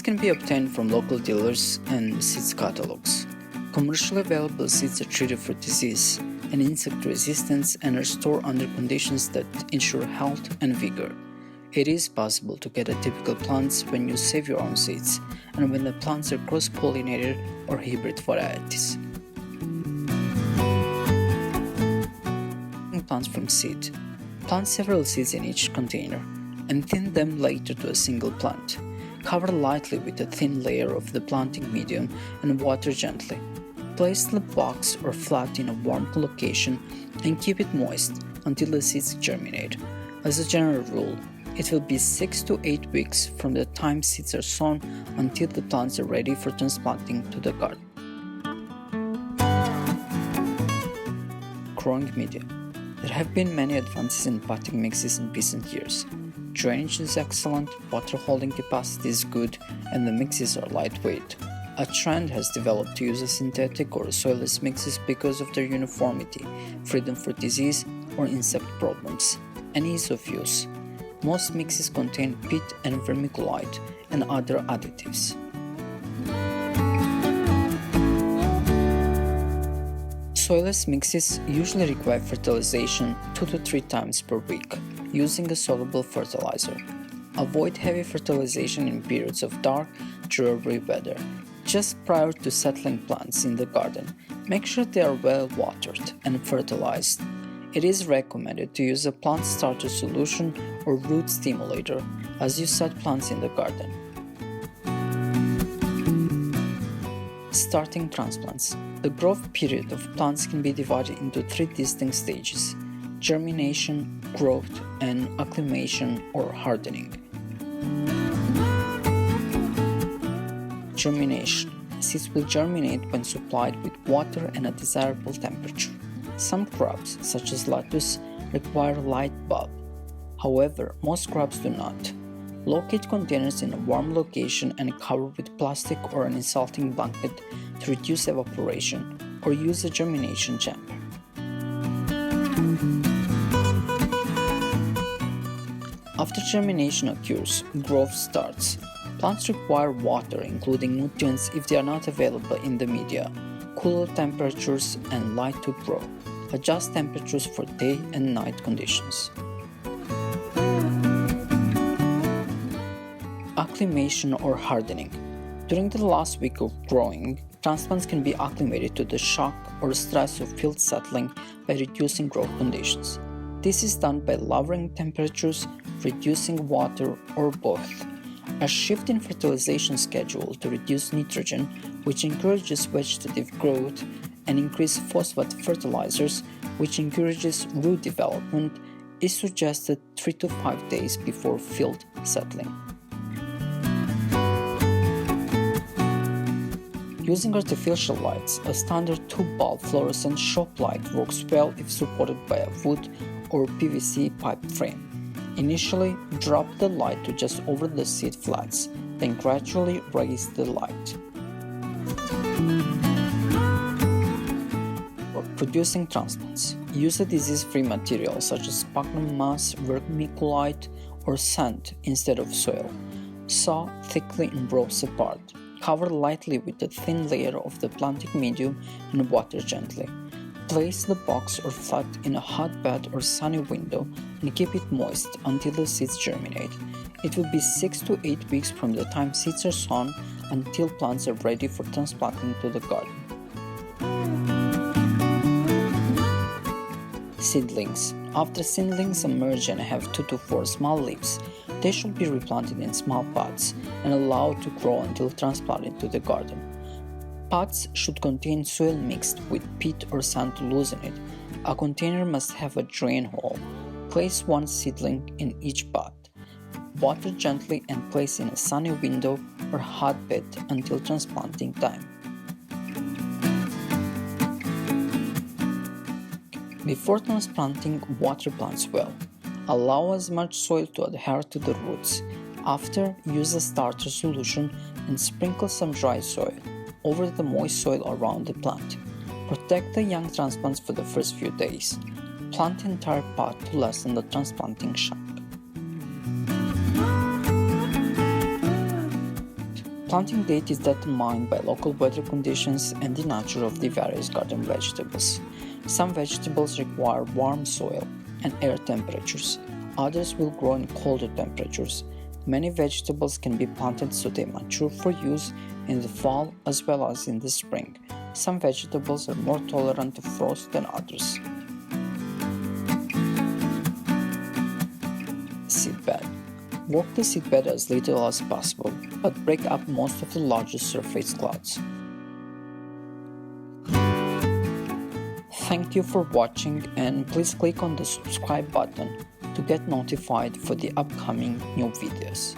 can be obtained from local dealers and seeds catalogs. Commercially available seeds are treated for disease and insect resistance and are stored under conditions that ensure health and vigor. It is possible to get atypical plants when you save your own seeds and when the plants are cross-pollinated or hybrid varieties. Plants from seed. Plant several seeds in each container and thin them later to a single plant. Cover lightly with a thin layer of the planting medium and water gently. Place the box or flat in a warm location and keep it moist until the seeds germinate. As a general rule, it will be 6 to 8 weeks from the time seeds are sown until the plants are ready for transplanting to the garden. Growing media. There have been many advances in potting mixes in recent years. Drainage is excellent, water holding capacity is good, and the mixes are lightweight. A trend has developed to use a synthetic or soilless mixes because of their uniformity, freedom for disease or insect problems, and ease of use. Most mixes contain peat and vermiculite and other additives. Soilless mixes usually require fertilization 2 to 3 times per week using a soluble fertilizer. Avoid heavy fertilization in periods of dark, dreary weather. Just prior to settling plants in the garden, make sure they are well watered and fertilized. It is recommended to use a plant starter solution or root stimulator as you set plants in the garden. Starting transplants. The growth period of plants can be divided into 3 distinct stages: germination, growth, and acclimation or hardening. Germination. Seeds will germinate when supplied with water and a desirable temperature. Some crops, such as lettuce, require light bulb. However, most crops do not. Locate containers in a warm location and cover with plastic or an insulting blanket to reduce evaporation, or use a germination chamber. After germination occurs, growth starts. Plants require water, including nutrients, if they are not available in the media, cooler temperatures, and light to grow. Adjust temperatures for day and night conditions. Acclimation or hardening. During the last week of growing, transplants can be acclimated to the shock or stress of field settling by reducing growth conditions. This is done by lowering temperatures, reducing water, or both. A shift in fertilization schedule to reduce nitrogen, which encourages vegetative growth, and increase phosphate fertilizers, which encourages root development, is suggested 3 to 5 days before field settling. Using artificial lights, a standard 2-bulb fluorescent shop light works well if supported by a wood or PVC pipe frame. Initially, drop the light to just over the seed flats, then gradually raise the light. For producing transplants, use a disease-free material such as sphagnum moss, vermiculite, or sand instead of soil. Saw thickly in rows apart. Cover lightly with a thin layer of the planting medium and water gently. Place the box or flat in a hotbed or sunny window and keep it moist until the seeds germinate. It will be 6 to 8 weeks from the time seeds are sown until plants are ready for transplanting to the garden. Seedlings. After seedlings emerge and have 2 to 4 small leaves, they should be replanted in small pots and allowed to grow until transplanted to the garden. Pots should contain soil mixed with peat or sand to loosen it. A container must have a drain hole. Place 1 seedling in each pot. Water gently and place in a sunny window or hotbed until transplanting time. Before transplanting, water plants well. Allow as much soil to adhere to the roots. After, use a starter solution and sprinkle some dry soil over the moist soil around the plant. Protect the young transplants for the first few days. Plant the entire pot to lessen the transplanting shock. planting date is determined by local weather conditions and the nature of the various garden vegetables. Some vegetables require warm soil and air temperatures. Others will grow in colder temperatures. Many vegetables can be planted so they mature for use in the fall as well as in the spring. Some vegetables are more tolerant to frost than others. Seedbed. Work the seedbed as little as possible, but break up most of the larger surface clods. Thank you for watching, and please click on the subscribe button to get notified for the upcoming new videos.